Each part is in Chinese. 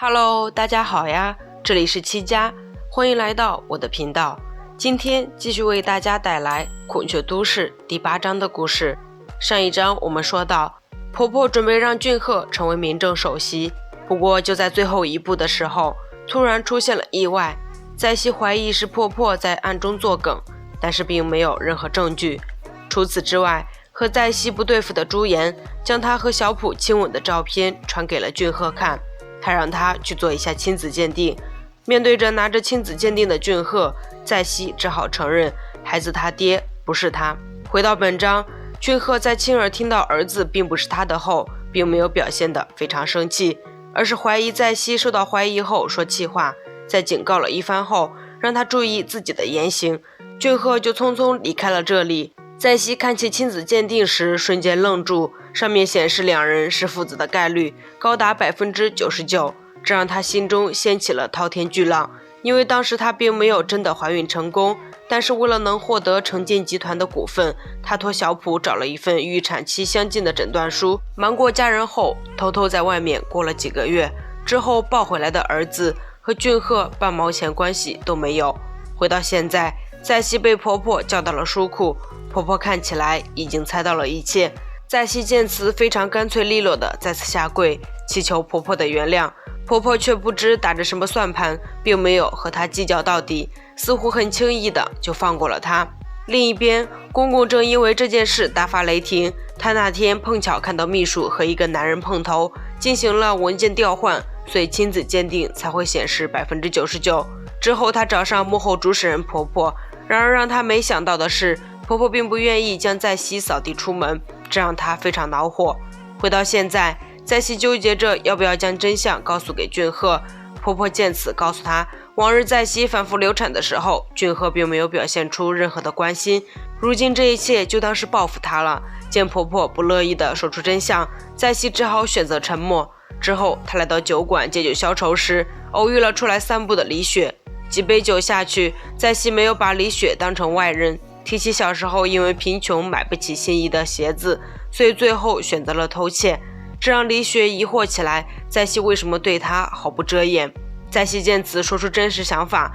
Hello， 大家好呀，这里是七家，欢迎来到我的频道。今天继续为大家带来《孔雀都市》第8章的故事。上一章我们说到，婆婆准备让俊赫成为民政首席，不过就在最后一步的时候，突然出现了意外。在熙怀疑是婆婆在暗中作梗，但是并没有任何证据。除此之外，和在熙不对付的朱颜将她和小普亲吻的照片传给了俊赫看，还让他去做一下亲子鉴定。面对着拿着亲子鉴定的俊赫，在熙只好承认孩子他爹不是他。回到本章，俊赫在亲耳听到儿子并不是他的后，并没有表现得非常生气，而是怀疑在熙受到怀疑后说气话，在警告了一番后，让他注意自己的言行。俊赫就匆匆离开了这里。在熙看起亲子鉴定时，瞬间愣住，上面显示两人是父子的概率高达 99%， 这让他心中掀起了滔天巨浪。因为当时他并没有真的怀孕成功，但是为了能获得成建集团的股份，他托小普找了一份预产期相近的诊断书，瞒过家人后，偷偷在外面过了几个月，之后抱回来的儿子和俊赫半毛钱关系都没有。回到现在，在熙被婆婆叫到了书库，婆婆看起来已经猜到了一切。在熙见此非常干脆利落的再次下跪，祈求婆婆的原谅。婆婆却不知打着什么算盘，并没有和她计较到底，似乎很轻易的就放过了她。另一边，公公正因为这件事大发雷霆。他那天碰巧看到秘书和一个男人碰头，进行了文件调换，所以亲子鉴定才会显示 99%。之后他找上幕后主使人婆婆，然而让他没想到的是，婆婆并不愿意将在熙扫地出门，这让他非常恼火。回到现在，在熙纠结着要不要将真相告诉给俊赫。婆婆见此告诉他，往日在熙反复流产的时候，俊赫并没有表现出任何的关心，如今这一切就当是报复他了。见婆婆不乐意地说出真相，在熙只好选择沉默。之后他来到酒馆借酒消愁时，偶遇了出来散步的李雪。几杯酒下去，在熙没有把李雪当成外人，提起小时候因为贫穷买不起心仪的鞋子，所以最后选择了偷窃。这让李雪疑惑起来，在熙为什么对她毫不遮掩。在熙见此说出真实想法，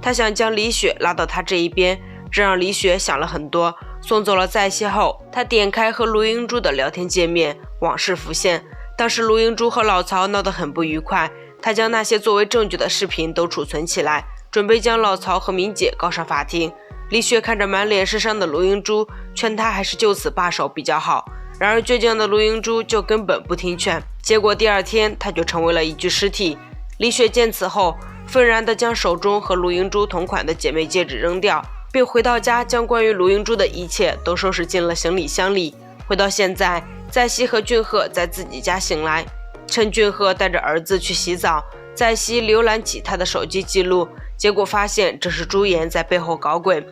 他想将李雪拉到他这一边，这让李雪想了很多。送走了在熙后，他点开和卢英珠的聊天界面，往事浮现。当时卢英珠和老曹闹得很不愉快，他将那些作为证据的视频都储存起来，准备将老曹和明姐告上法庭。李雪看着满脸是伤的卢英珠，劝他还是就此罢手比较好。然而倔强的卢英珠就根本不听劝，结果第二天他就成为了一具尸体。李雪见此后，愤然地将手中和卢英珠同款的姐妹戒指扔掉，并回到家将关于卢英珠的一切都收拾进了行李箱里。回到现在，在熙和俊赫在自己家醒来，趁俊赫带着儿子去洗澡，在熙浏览起他的手机记录，结果发现这是朱颜在背后搞鬼。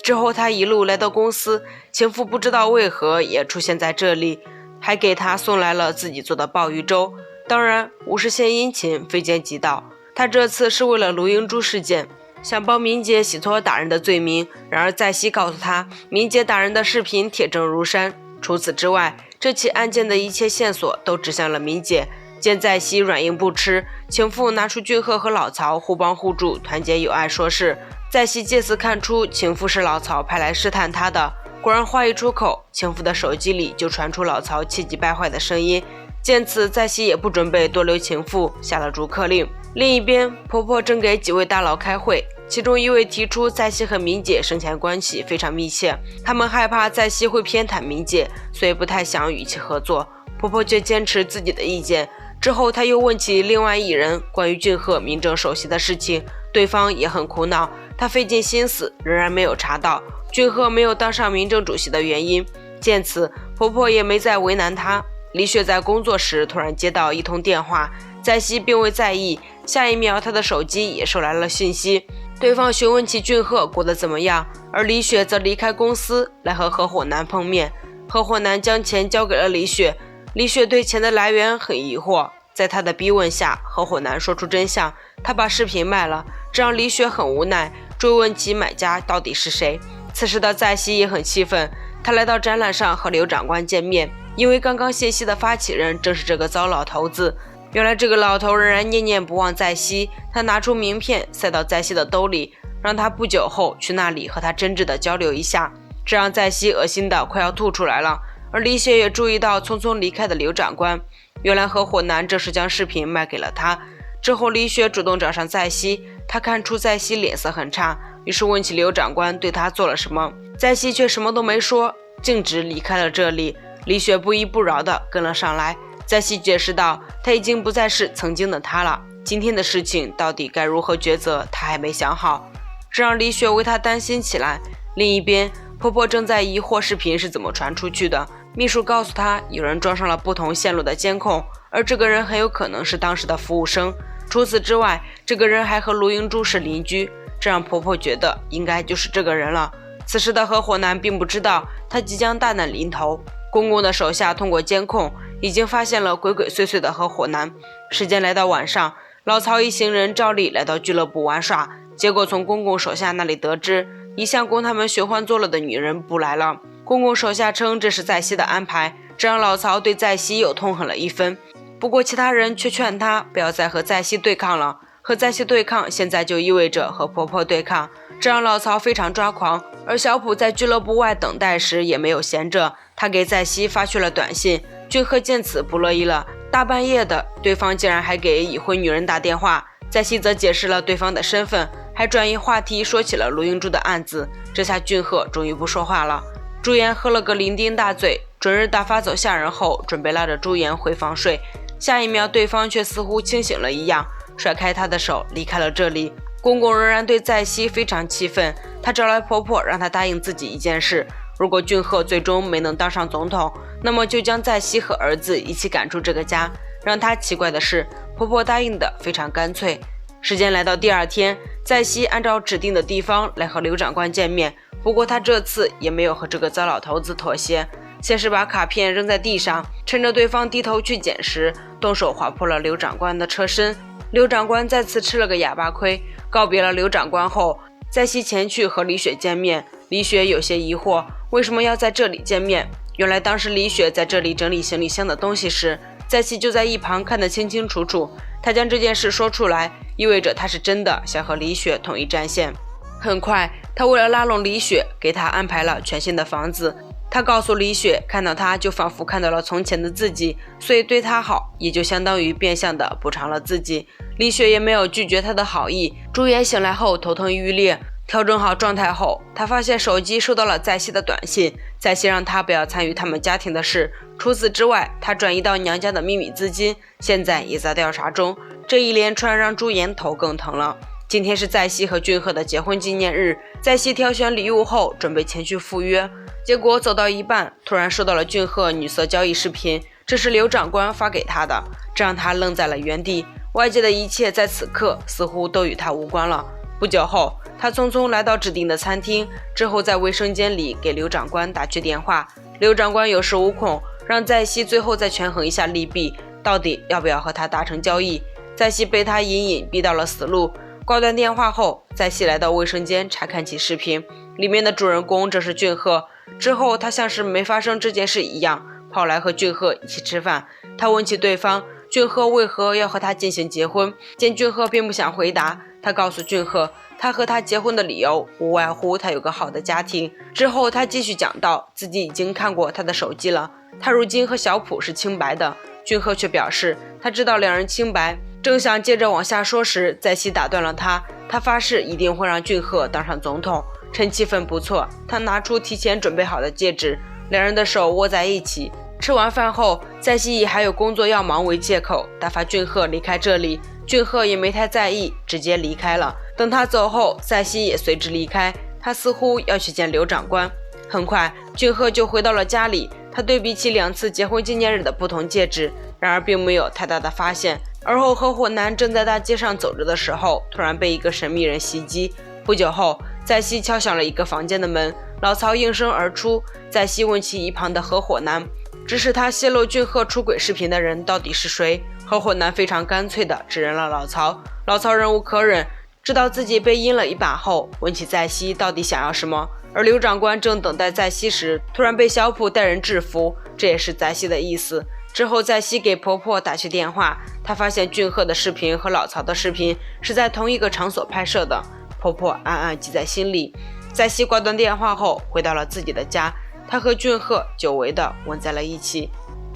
之后他一路来到公司，情妇不知道为何也出现在这里，还给他送来了自己做的鲍鱼粥。当然无事献殷勤，非奸即盗，他这次是为了卢英珠事件，想帮明姐洗脱打人的罪名。然而在熙告诉他，明姐打人的视频铁证如山。除此之外，这起案件的一切线索都指向了明姐。见在熙软硬不吃，情妇拿出俊赫和老曹互帮互助，团结友爱说事。在熙借此看出情妇是老曹派来试探他的，果然话一出口，情妇的手机里就传出老曹气急败坏的声音。见此，在熙也不准备多留情妇，下了逐客令。另一边，婆婆正给几位大佬开会，其中一位提出在熙和明姐生前关系非常密切，他们害怕在熙会偏袒明姐，所以不太想与其合作。婆婆却坚持自己的意见。之后他又问起另外一人关于俊赫民政首席的事情，对方也很苦恼，他费尽心思仍然没有查到俊赫没有当上民政主席的原因。见此，婆婆也没再为难他。李雪在工作时突然接到一通电话，在熙并未在意，下一秒他的手机也收来了讯息，对方询问起俊赫过得怎么样，而李雪则离开公司来和合伙男碰面。合伙男将钱交给了李雪，李雪对钱的来源很疑惑，在他的逼问下，合伙男说出真相，他把视频卖了，这让李雪很无奈，追问其买家到底是谁。此时的在熙也很气愤，他来到展览上和刘长官见面，因为刚刚泄息的发起人正是这个糟老头子。原来这个老头仍然念念不忘在西，他拿出名片塞到在西的兜里，让他不久后去那里和他真挚的交流一下，这让在西恶心的快要吐出来了。而李雪也注意到匆匆离开的刘长官，原来合伙男这时将视频卖给了他。之后李雪主动找上在西，他看出在西脸色很差，于是问起刘长官对他做了什么，在西却什么都没说，径直离开了这里。李雪不依不饶地跟了上来，在西解释道，他已经不再是曾经的他了，今天的事情到底该如何抉择，他还没想好，这让李雪为他担心起来。另一边，婆婆正在疑惑视频是怎么传出去的，秘书告诉她有人装上了不同线路的监控，而这个人很有可能是当时的服务生。除此之外，这个人还和卢英珠是邻居，这让婆婆觉得应该就是这个人了。此时的合伙男并不知道他即将大难临头，公公的手下通过监控已经发现了鬼鬼祟祟的合伙男。时间来到晚上，老曹一行人照例来到俱乐部玩耍，结果从公公手下那里得知，一向供他们寻欢作乐的女人不来了。公公手下称这是在西的安排，这让老曹对在西又痛恨了一分。不过其他人却劝他不要再和在西对抗了，和在西对抗现在就意味着和婆婆对抗，这让老曹非常抓狂。而小普在俱乐部外等待时也没有闲着，他给在西发去了短信。俊赫见此不乐意了，大半夜的，对方竟然还给已婚女人打电话。在西则解释了对方的身份，还转移话题说起了卢英珠的案子。这下俊赫终于不说话了。朱颜喝了个酩酊大醉，准日大发走下人后，准备拉着朱颜回房睡，下一秒对方却似乎清醒了一样，甩开他的手离开了这里。公公仍然对在西非常气愤，他找来婆婆让她答应自己一件事，如果俊赫最终没能当上总统，那么就将在西和儿子一起赶出这个家。让他奇怪的是，婆婆答应的非常干脆。时间来到第二天，在西按照指定的地方来和刘长官见面，不过他这次也没有和这个糟老头子妥协，先是把卡片扔在地上，趁着对方低头去捡时，动手划破了刘长官的车身。刘长官再次吃了个哑巴亏。告别了刘长官后，在西前去和李雪见面。李雪有些疑惑，为什么要在这里见面？原来当时李雪在这里整理行李箱的东西时，在西就在一旁看得清清楚楚。他将这件事说出来，意味着他是真的想和李雪统一战线。很快，他为了拉拢李雪，给她安排了全新的房子。他告诉李雪，看到她就仿佛看到了从前的自己，所以对她好也就相当于变相的补偿了自己。李雪也没有拒绝他的好意。朱颜醒来后头疼欲裂，调整好状态后，他发现手机收到了在西的短信，在西让他不要参与他们家庭的事。除此之外，他转移到娘家的秘密资金现在也在调查中。这一连串让朱颜头更疼了。今天是在西和俊赫的结婚纪念日，在西挑选礼物后准备前去赴约，结果走到一半，突然收到了俊赫女色交易视频，这是刘长官发给他的，这让他愣在了原地。外界的一切在此刻似乎都与他无关了。不久后，他匆匆来到指定的餐厅，之后在卫生间里给刘长官打去电话。刘长官有恃无恐，让在西最后再权衡一下利弊，到底要不要和他达成交易。在西被他隐逼到了死路。挂断电话后，在西来到卫生间查看起视频，里面的主人公正是俊赫。之后他像是没发生这件事一样，跑来和俊赫一起吃饭。他问起对方俊赫为何要和他进行结婚，见俊赫并不想回答，他告诉俊赫，他和他结婚的理由无外乎他有个好的家庭。之后他继续讲到自己已经看过他的手机了，他如今和小普是清白的。俊赫却表示他知道两人清白，正想接着往下说时，在西打断了他。他发誓一定会让俊赫当上总统。趁气氛不错，他拿出提前准备好的戒指，两人的手握在一起。吃完饭后，在西以还有工作要忙为借口打发俊赫离开这里。俊赫也没太在意，直接离开了。等他走后，在西也随之离开，他似乎要去见刘长官。很快，俊赫就回到了家里，他对比起2次结婚纪念日的不同戒指，然而并没有太大的发现。而后合伙男正在大街上走着的时候，突然被一个神秘人袭击。不久后，在西敲响了一个房间的门，老曹应声而出。在西问起一旁的合伙男，指使他泄露俊赫出轨视频的人到底是谁。合伙男非常干脆地指认了老曹。老曹忍无可忍，知道自己被阴了一把后，问起在西到底想要什么。而刘长官正等待在西时，突然被小普带人制服，这也是在西的意思。之后在西给婆婆打去电话，她发现俊赫的视频和老曹的视频是在同一个场所拍摄的，婆婆暗暗记在心里。在西挂断电话后，回到了自己的家，她和俊赫久违地吻在了一起。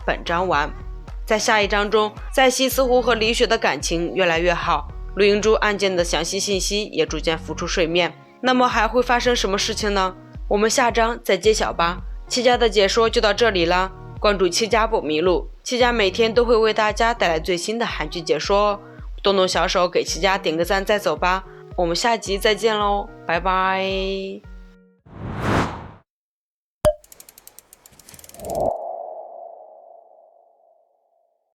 本章完。在下一章中，在西似乎和李雪的感情越来越好，陆英珠案件的详细信息也逐渐浮出水面。那么还会发生什么事情呢？我们下章再揭晓吧。七家的解说就到这里了，关注七家不迷路，七家每天都会为大家带来最新的韩剧解说哦。动动小手给七家点个赞再走吧，我们下集再见喽，拜拜。